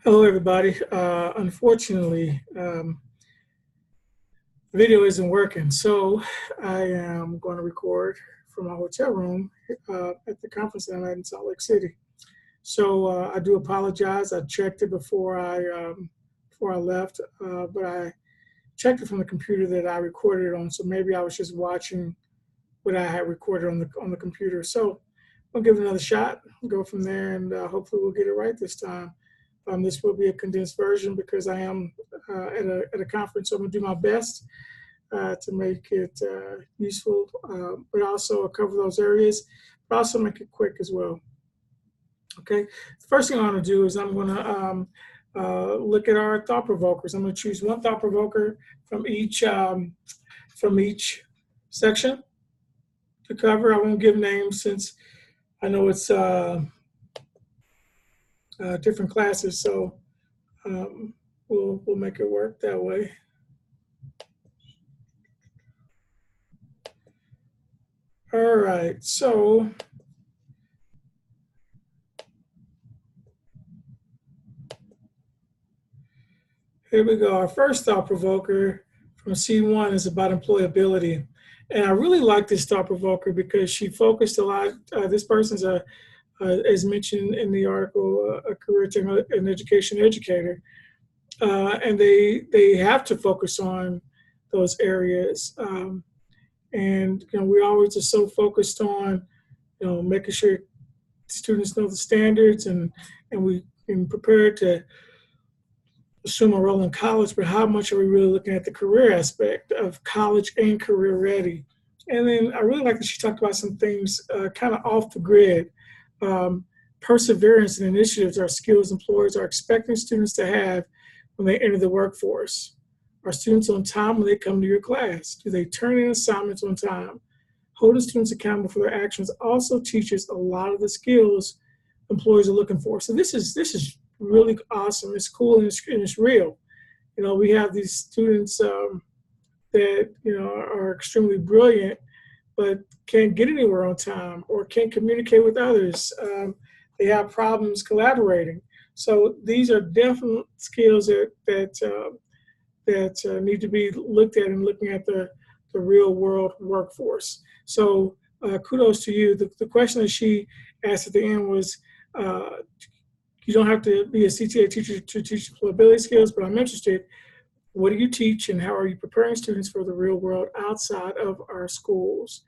Hello, everybody. Unfortunately, the video isn't working, so I am going to record from my hotel room at the conference that I'm at in Salt Lake City. So I do apologize. I checked it before I left, but I checked it from the computer that I recorded it on. So maybe I was just watching what I had recorded on the computer. So I'll give it another shot, go from there, and hopefully we'll get it right this time. This will be a condensed version because I am at a conference, so I'm going to do my best to make it useful, but also cover those areas, but also make it quick as well. Okay, the first thing I want to do is I'm going to look at our thought provokers. I'm going to choose one thought provoker from each section to cover. I won't give names since I know it's different classes, so we'll make it work that way. All right, so here we go. Our first thought provoker from C1 is about employability. And I really like this thought provoker because she focused a lot. This person's as mentioned in the article, a career and education educator. And they have to focus on those areas. And we always are so focused on making sure students know the standards and we can prepare to assume a role in college, but how much are we really looking at the career aspect of college and career ready? And then I really like that she talked about some things kind of off the grid. Perseverance and initiatives are skills employers are expecting students to have when they enter the workforce. Are students on time when they come to your class? Do they turn in assignments on time? Holding students accountable for their actions also teaches a lot of the skills employers are looking for. So this is really awesome. It's cool and it's real. We have these students that are extremely brilliant, but can't get anywhere on time or can't communicate with others. They have problems collaborating. So these are definite skills that need to be looked at and looking at the real world workforce. So kudos to you. The question that she asked at the end was, you don't have to be a CTA teacher to teach employability skills, but I'm interested, what do you teach and how are you preparing students for the real world outside of our schools?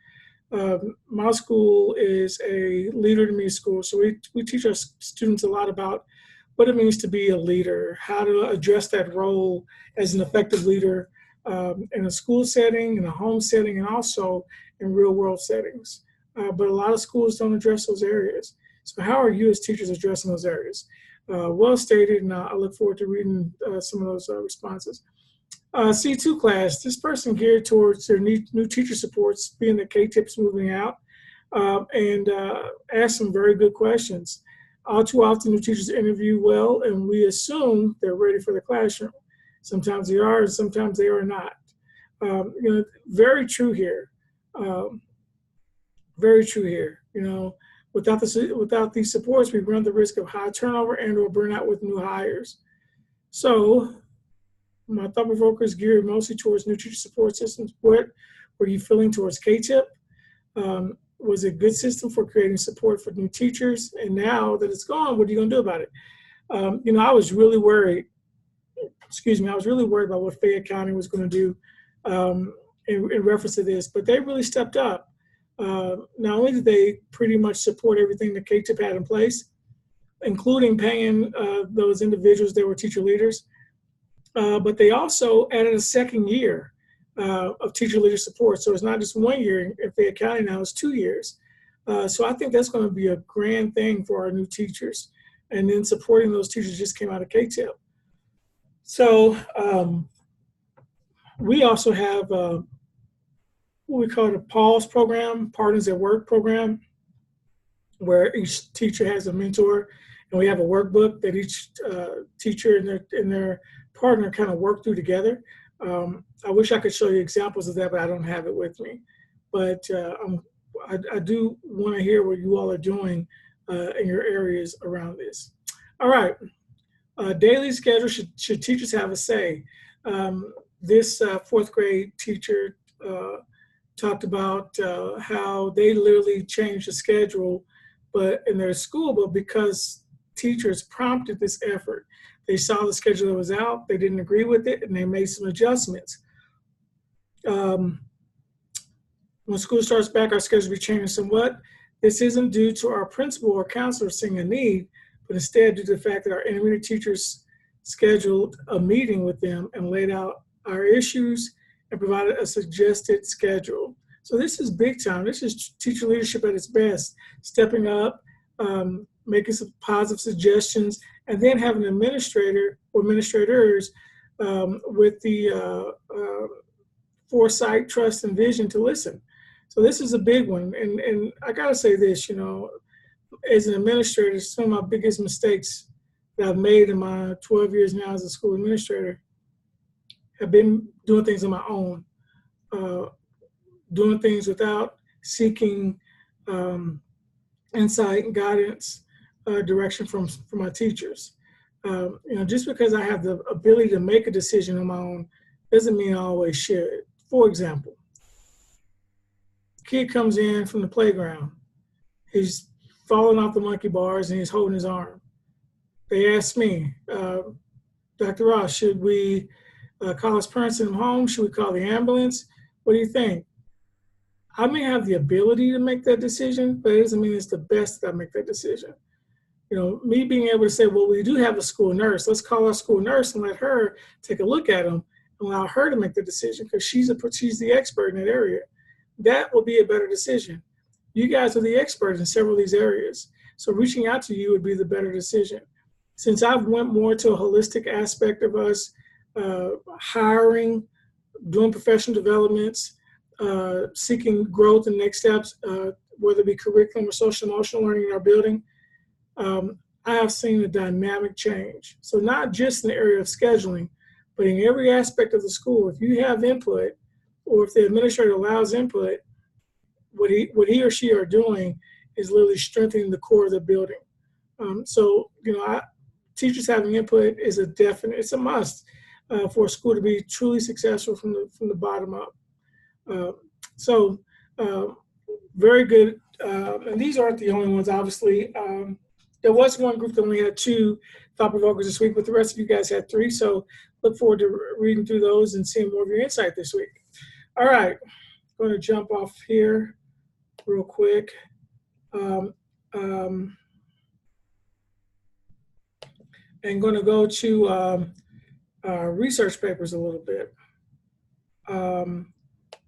My school is a leader to me school, so we teach our students a lot about what it means to be a leader, how to address that role as an effective leader in a school setting, in a home setting, and also in real world settings. But a lot of schools don't address those areas. So how are you as teachers addressing those areas? Well stated, and I look forward to reading some of those responses. C2 class, this person geared towards their new teacher supports, being the K-TIP's moving out, and asked some very good questions. All too often, new teachers interview well, and we assume they're ready for the classroom. Sometimes they are, and sometimes they are not. Very true here. Very true here. Without these supports, we run the risk of high turnover and/or burnout with new hires. So, my thought provoker is geared mostly towards new teacher support systems. What were you feeling towards K-TIP? Was it a good system for creating support for new teachers? And now that it's gone, what are you going to do about it? I was really worried. I was really worried about what Fayette County was going to do in reference to this, but they really stepped up. Not only did they pretty much support everything that K-TIP had in place, including paying those individuals that were teacher leaders, but they also added a second year of teacher leader support. So it's not just 1 year in Fayette County now, it's 2 years. So I think that's going to be a grand thing for our new teachers. And then supporting those teachers just came out of K-TIP. So we also have what we call a PAWS program, Partners at Work program, where each teacher has a mentor, and we have a workbook that each teacher and their partner kind of work through together. I wish I could show you examples of that, but I don't have it with me. But I do want to hear what you all are doing in your areas around this. All right, Daily schedule, should teachers have a say? This fourth grade teacher talked about how they literally changed the schedule, but in their school, but because teachers prompted this effort, they saw the schedule that was out, they didn't agree with it, and they made some adjustments. Um, when school starts back, our schedule will be changing somewhat. This isn't due to our principal or counselor seeing a need, but instead due to the fact that our intermediate teachers scheduled a meeting with them and laid out our issues and provided a suggested schedule. So this is big time. This is teacher leadership at its best, stepping up, making some positive suggestions, and then having an administrator or administrators with the foresight, trust, and vision to listen. So this is a big one. And I gotta say this, as an administrator, some of my biggest mistakes that I've made in my 12 years now as a school administrator have been doing things on my own, doing things without seeking insight and guidance, direction from my teachers. Just because I have the ability to make a decision on my own doesn't mean I always share it. For example, kid comes in from the playground. He's falling off the monkey bars and he's holding his arm. They asked me, Dr. Ross, should we call his parents in home? Should we call the ambulance? What do you think? I may have the ability to make that decision, but it doesn't mean it's the best that I make that decision. Me being able to say, well, we do have a school nurse. Let's call our school nurse and let her take a look at him and allow her to make the decision because she's the expert in that area. That will be a better decision. You guys are the experts in several of these areas. So reaching out to you would be the better decision. Since I've went more to a holistic aspect of us, hiring, doing professional developments, seeking growth and next steps, whether it be curriculum or social emotional learning in our building, I have seen a dynamic change. So not just in the area of scheduling, but in every aspect of the school. If you have input, or if the administrator allows input, what he or she are doing is literally strengthening the core of the building. Teachers having input is it's a must for a school to be truly successful from the bottom up. Very good. And these aren't the only ones, obviously. There was one group that only had 2 thought provokers this week, but the rest of you guys had 3. So look forward to reading through those and seeing more of your insight this week. All right, I'm going to jump off here real quick. And going to go to research papers a little bit.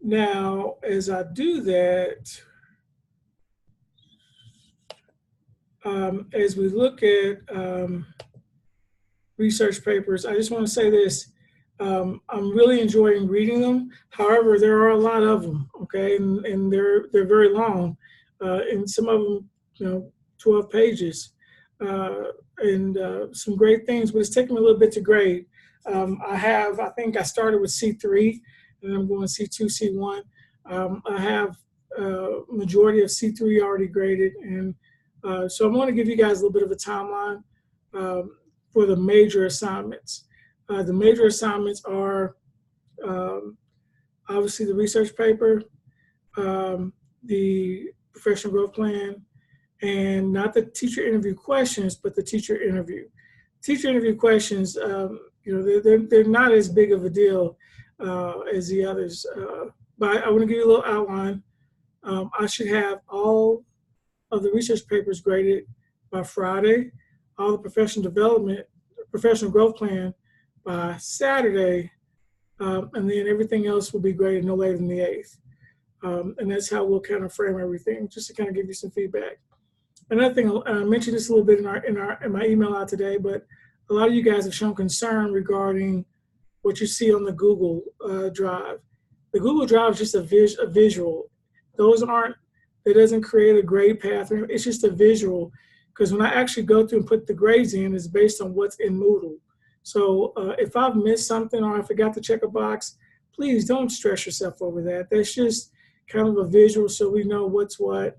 Now, as I do that, as we look at research papers, I just want to say this. I'm really enjoying reading them. However, there are a lot of them, okay, and they're very long, and some of them, 12 pages, and some great things. But it's taken me a little bit to grade. I think I started with C3, and I'm going C2, C1. I have majority of C3 already graded, and so I'm going to give you guys a little bit of a timeline for the major assignments. The major assignments are obviously the research paper, the professional growth plan, and not the teacher interview questions, but the teacher interview. Teacher interview questions, they're not as big of a deal as the others. But I want to give you a little outline. I should have all of the research papers graded by Friday, all the professional growth plan by Saturday, and then everything else will be graded no later than the 8th. And that's how we'll kind of frame everything, just to kind of give you some feedback. Another thing, I mentioned this a little bit in my email out today, but a lot of you guys have shown concern regarding what you see on the Google Drive. The Google Drive is just a visual. It doesn't create a grade path. It's just a visual, because when I actually go through and put the grades in, it's based on what's in Moodle. So if I've missed something or I forgot to check a box, please don't stress yourself over that. That's just kind of a visual so we know what's what.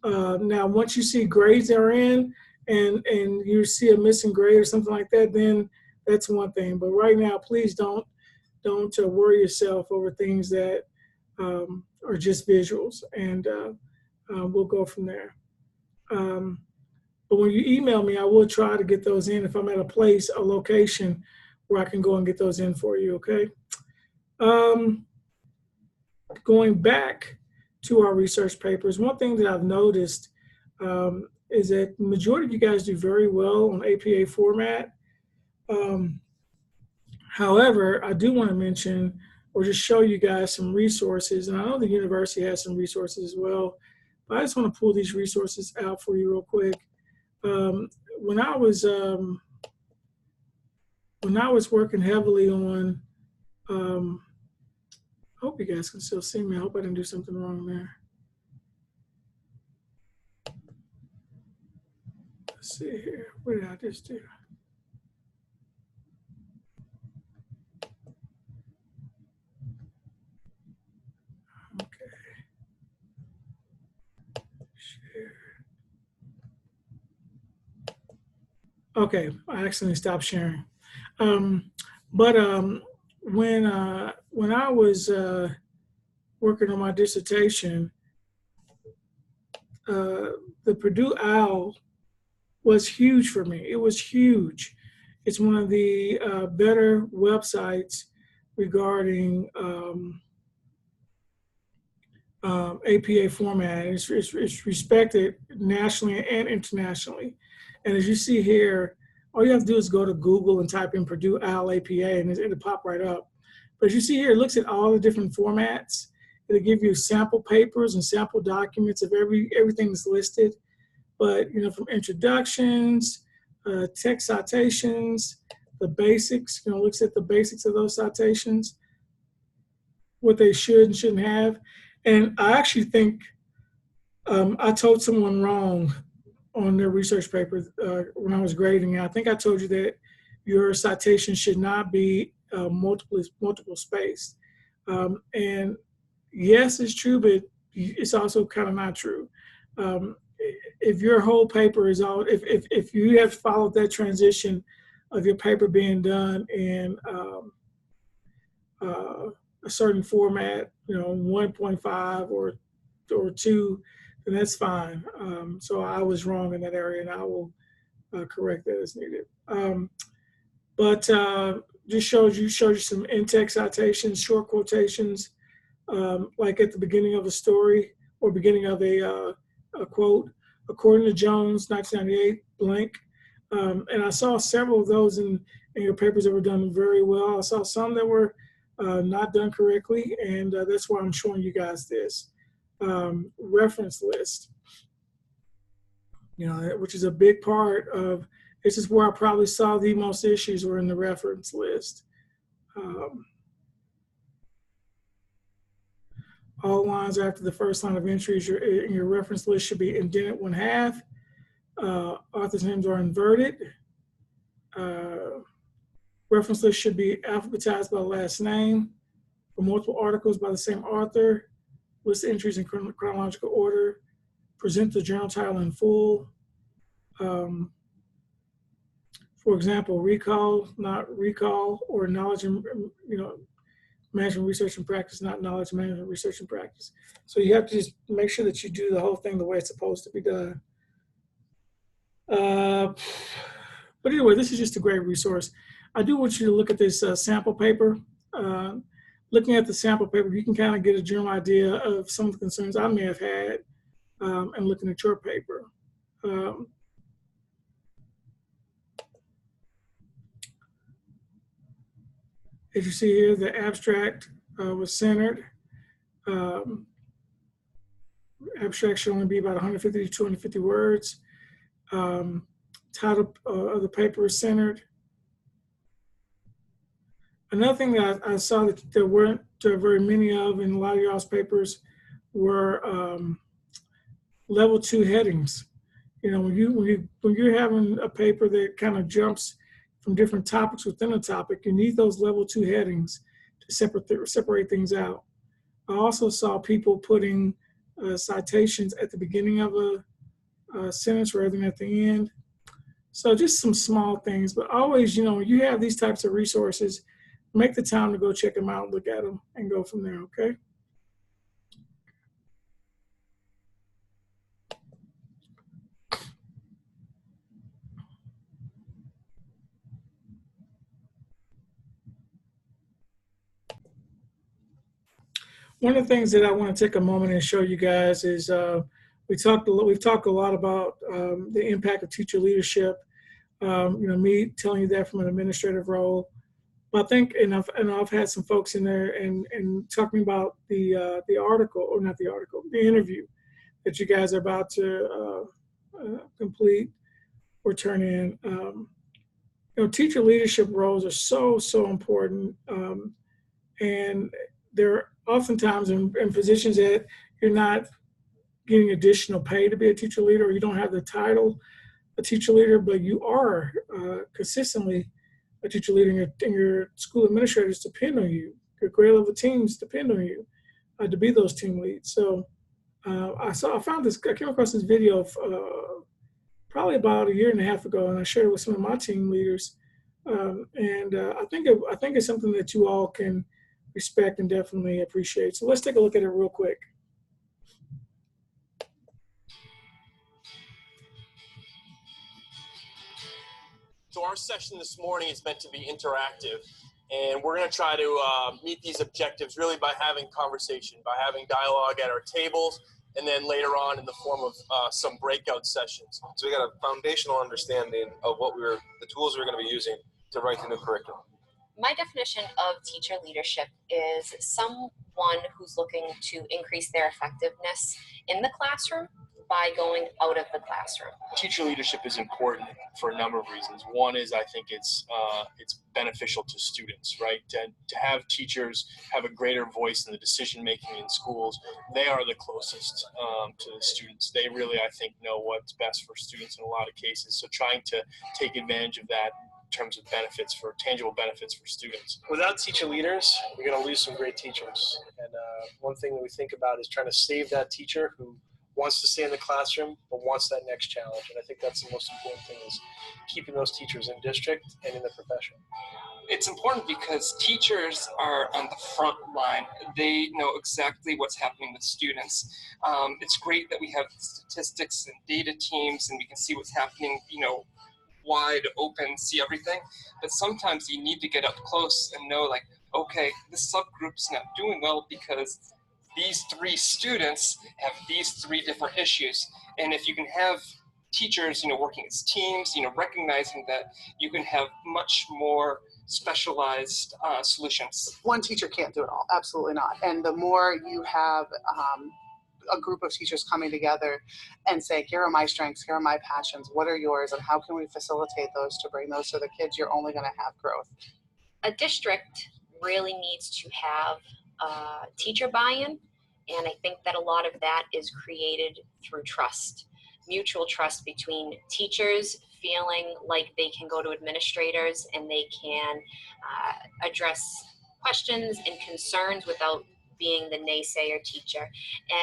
Now, once you see grades are in, and you see a missing grade or something like that, then that's one thing. But right now, please don't worry yourself over things that are just visuals, and we'll go from there. Um, but when you email me, I will try to get those in if I'm at a location where I can go and get those in for you. Okay. Um, Going back to our research papers, one thing that I've noticed is that the majority of you guys do very well on APA format. Um, However, I do want to mention or just show you guys some resources, and I know the university has some resources as well, but I just want to pull these resources out for you real quick. Um, when I was working heavily on, I hope you guys can still see me. I hope I didn't do something wrong there. Let's see here. What did I just do? Okay. Share. Okay, I accidentally stopped sharing. Um, but when I was working on my dissertation, uh, the Purdue OWL was huge for me. It was huge. It's one of the better websites regarding APA format. It's respected nationally and internationally. And as you see here, all you have to do is go to Google and type in Purdue OWL APA, and it'll pop right up. But as you see here, it looks at all the different formats. It'll give you sample papers and sample documents of everything that's listed. But from introductions, text citations, the basics, looks at the basics of those citations, what they should and shouldn't have. And I actually think I told someone wrong on their research paper when I was grading it. I think I told you that your citation should not be multiple spaced. And yes, it's true, but it's also kind of not true. If your whole paper is all, if you have followed that transition of your paper being done in a certain format, 1.5 or 2, then that's fine. So I was wrong in that area, and I will correct that as needed. But just showed you some in-text citations, short quotations, like at the beginning of a story or beginning of a quote. According to Jones, 1998, blank. And I saw several of those in your papers that were done very well. I saw some that were not done correctly, and that's why I'm showing you guys this. Reference list, which is a big part of, this is where I probably saw the most issues were in the reference list. All lines after the first line of entries in your reference list should be indented 1/2. Author's names are inverted. Reference list should be alphabetized by last name. For multiple articles by the same author, list entries in chronological order. Present the journal title in full. For example, recall, not recall, or knowledge and management research and practice, not knowledge management research and practice. So you have to just make sure that you do the whole thing the way it's supposed to be done. But anyway, this is just a great resource. I do want you to look at this sample paper. Looking at the sample paper, you can kind of get a general idea of some of the concerns I may have had and looking at your paper. As you see here, the abstract was centered. Abstract should only be about 150 to 250 words. Title of the paper is centered. Another thing that I saw that there weren't very many of in a lot of y'all's papers were level 2 headings. When you're having a paper that kind of jumps from different topics within a topic, you need those level 2 headings to separate things out. I also saw people putting citations at the beginning of a sentence rather than at the end. So just some small things, but always, you have these types of resources, make the time to go check them out, look at them, and go from there, okay? One of the things that I want to take a moment and show you guys is we've talked a lot about the impact of teacher leadership. Me telling you that from an administrative role. But I think, and I've had some folks in there and talking about the article, or not the article, the interview that you guys are about to complete or turn in. Teacher leadership roles are so important, and they're oftentimes in positions that you're not getting additional pay to be a teacher leader, or you don't have the title a teacher leader, but you are consistently a teacher leader, and your school administrators depend on you. Your grade level teams depend on you to be those team leads. So I came across this video probably about a year and a half ago, and I shared it with some of my team leaders. I think it's something that you all can respect and definitely appreciate. So let's take a look at it real quick. So our session this morning is meant to be interactive, and we're going to try to meet these objectives really by having conversation, by having dialogue at our tables, and then later on in the form of some breakout sessions. So we got a foundational understanding of the tools we're going to be using to write the new curriculum. My definition of teacher leadership is someone who's looking to increase their effectiveness in the classroom by going out of the classroom. Teacher leadership is important for a number of reasons. One is I think it's beneficial to students, right? To have teachers have a greater voice in the decision making in schools. They are the closest to the students. They really, I think, know what's best for students in a lot of cases. So trying to take advantage of that in terms of tangible benefits for students. Without teacher leaders, we're going to lose some great teachers. And one thing that we think about is trying to save that teacher who wants to stay in the classroom but wants that next challenge. And I think that's the most important thing, is keeping those teachers in district and in the profession. It's important because teachers are on the front line. They know exactly what's happening with students. It's great that we have statistics and data teams and we can see what's happening, wide open, see everything. But sometimes you need to get up close and know, like, okay, this subgroup's not doing well because these 3 students have these 3 different issues. And if you can have teachers, working as teams, recognizing that, you can have much more specialized solutions. One teacher can't do it all, absolutely not. And the more you have a group of teachers coming together and say, here are my strengths, here are my passions, what are yours, and how can we facilitate those to bring those to the kids, you're only going to have growth. A district really needs to have teacher buy-in, and I think that a lot of that is created through trust, mutual trust between teachers feeling like they can go to administrators and they can address questions and concerns without being the naysayer teacher.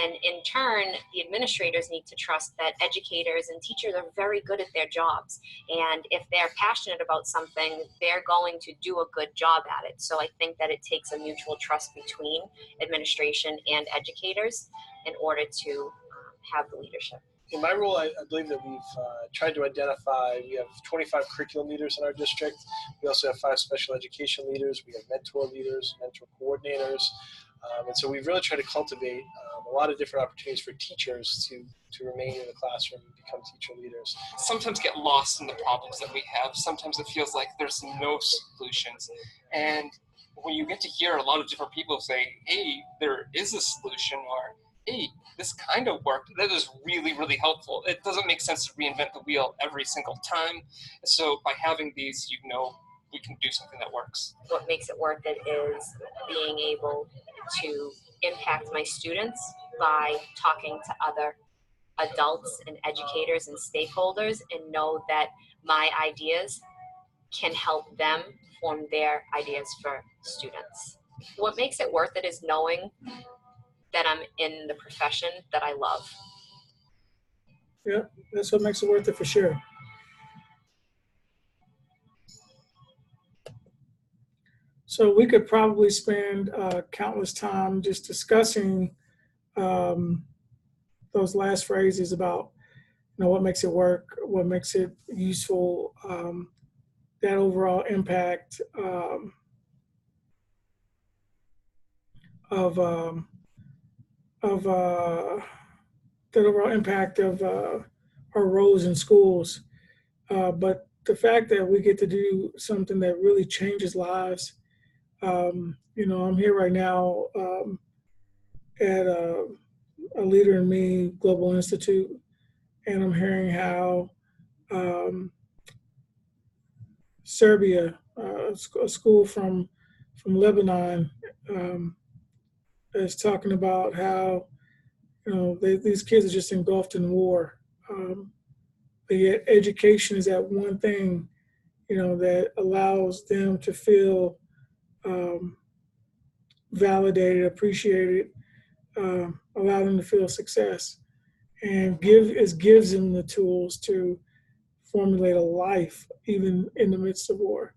And in turn, the administrators need to trust that educators and teachers are very good at their jobs. And if they're passionate about something, they're going to do a good job at it. So I think that it takes a mutual trust between administration and educators in order to have the leadership. In my role, I believe that we've tried to identify, we have 25 curriculum leaders in our district. We also have 5 special education leaders. We have mentor leaders, mentor coordinators. And so we've really tried to cultivate a lot of different opportunities for teachers to remain in the classroom and become teacher leaders. Sometimes get lost in the problems that we have. Sometimes it feels like there's no solutions. And when you get to hear a lot of different people say, hey, there is a solution, or hey, this kind of worked, that is really, really helpful. It doesn't make sense to reinvent the wheel every single time. So by having these, we can do something that works. What makes it worth it is being able to impact my students by talking to other adults and educators and stakeholders, and know that my ideas can help them form their ideas for students. What makes it worth it is knowing that I'm in the profession that I love. Yeah, that's what makes it worth it for sure. So we could probably spend countless time just discussing those last phrases about, what makes it work, what makes it useful, that overall impact of that overall impact of our roles in schools. But the fact that we get to do something that really changes lives. I'm here right now at a Leader in Me Global Institute, and I'm hearing how Serbia, a school from Lebanon, is talking about how these kids are just engulfed in war. But yet education is that one thing, that allows them to feel validated, appreciated, allow them to feel success, and gives them the tools to formulate a life even in the midst of war.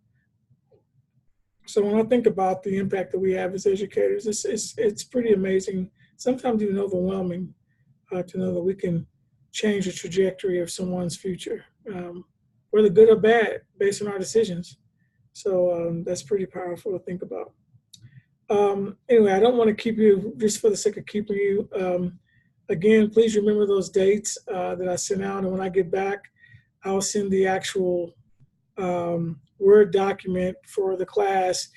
So when I think about the impact that we have as educators, it's pretty amazing, sometimes even overwhelming, to know that we can change the trajectory of someone's future, whether good or bad, based on our decisions. So that's pretty powerful to think about. Anyway, I don't want to keep you just for the sake of keeping you. Again, please remember those dates that I sent out, and when I get back, I'll send the actual Word document for the class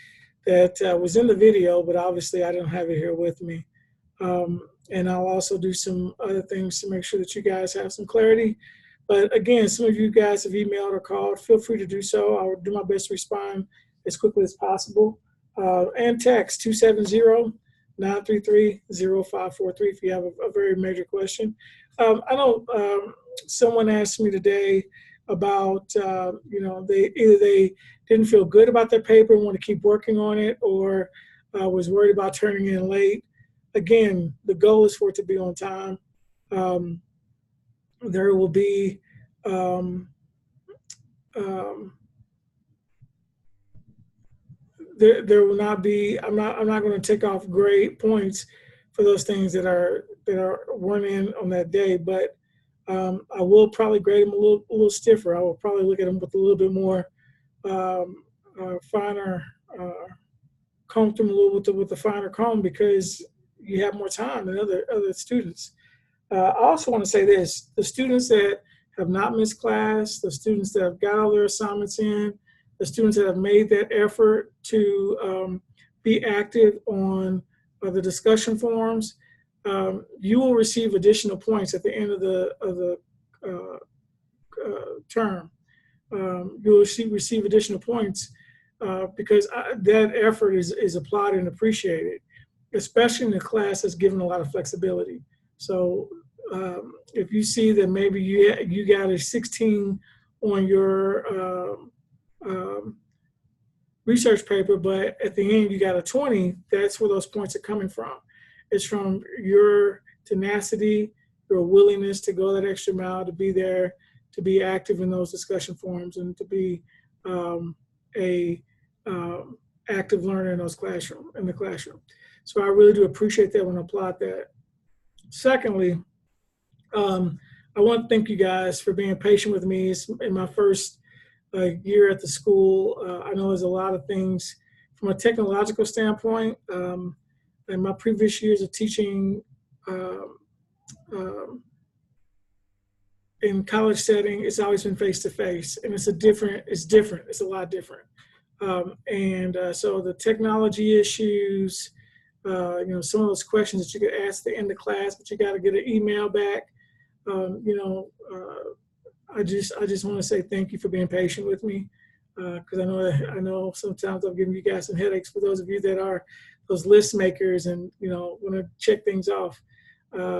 that was in the video, but obviously I don't have it here with me. And I'll also do some other things to make sure that you guys have some clarity. But again, some of you guys have emailed or called. Feel free to do so. I'll do my best to respond as quickly as possible. And text 270-933-0543 if you have a very major question. I know someone asked me today about, they didn't feel good about their paper and want to keep working on it, or was worried about turning in late. Again, the goal is for it to be on time. There will be there will not be. I'm not going to take off grade points for those things that weren't in on that day, but I will probably grade them a little stiffer. I will probably look at them with a little bit more finer, comb them a little with the finer comb, because you have more time than other students. I also want to say this: the students that have not missed class, the students that have got all their assignments in, the students that have made that effort to be active on the discussion forums, you will receive additional points at the end of the term. You will receive additional points because that effort is applauded and appreciated, especially in a class that's given a lot of flexibility. So if you see that maybe you got a 16 on your research paper, but at the end you got a 20, that's where those points are coming from. It's from your tenacity, your willingness to go that extra mile, to be there, to be active in those discussion forums, and to be active learner in the classroom. So I really do appreciate that and applaud that. Secondly, I want to thank you guys for being patient with me. It's in my first year at the school. I know there's a lot of things from a technological standpoint. In my previous years of teaching in college setting, it's always been face-to-face, and it's different. It's a lot different. So the technology issues, some of those questions that you could ask at the end of class, but you got to get an email back. I just want to say thank you for being patient with me, because I know sometimes I've given you guys some headaches. For those of you that are those list makers and want to check things off,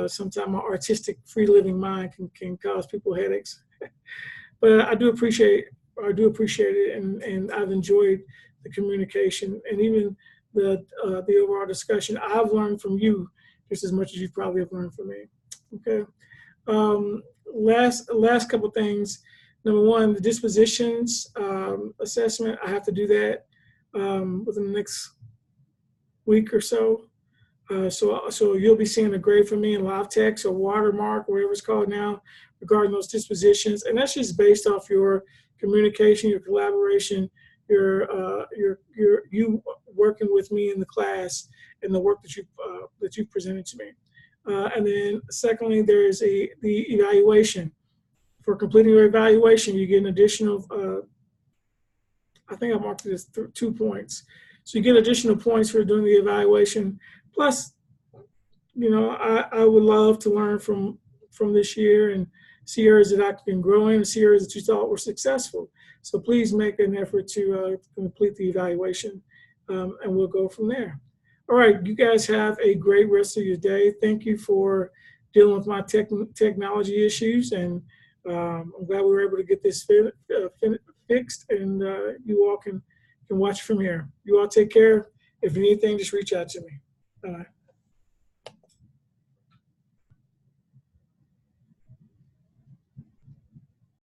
sometimes my artistic free living mind can cause people headaches. But I do appreciate it, and I've enjoyed the communication and even the overall discussion. I've learned from you just as much as you probably have learned from me. Okay. Last couple things. Number one, the dispositions assessment. I have to do that within the next week or so. So you'll be seeing a grade from me in live text or watermark, whatever it's called now, regarding those dispositions. And that's just based off your communication, your collaboration, you working with me in the class and the work that you presented to me. And then secondly, there is the evaluation. For completing your evaluation, you get an additional, I think I marked it as 2 points. So you get additional points for doing the evaluation. Plus, I would love to learn from this year and see areas that I can grow in and see areas that you thought were successful. So please make an effort to complete the evaluation, and we'll go from there. All right, you guys have a great rest of your day. Thank you for dealing with my technology issues, and I'm glad we were able to get this fixed, and you all can watch from here. You all take care. If you need anything, just reach out to me. Bye.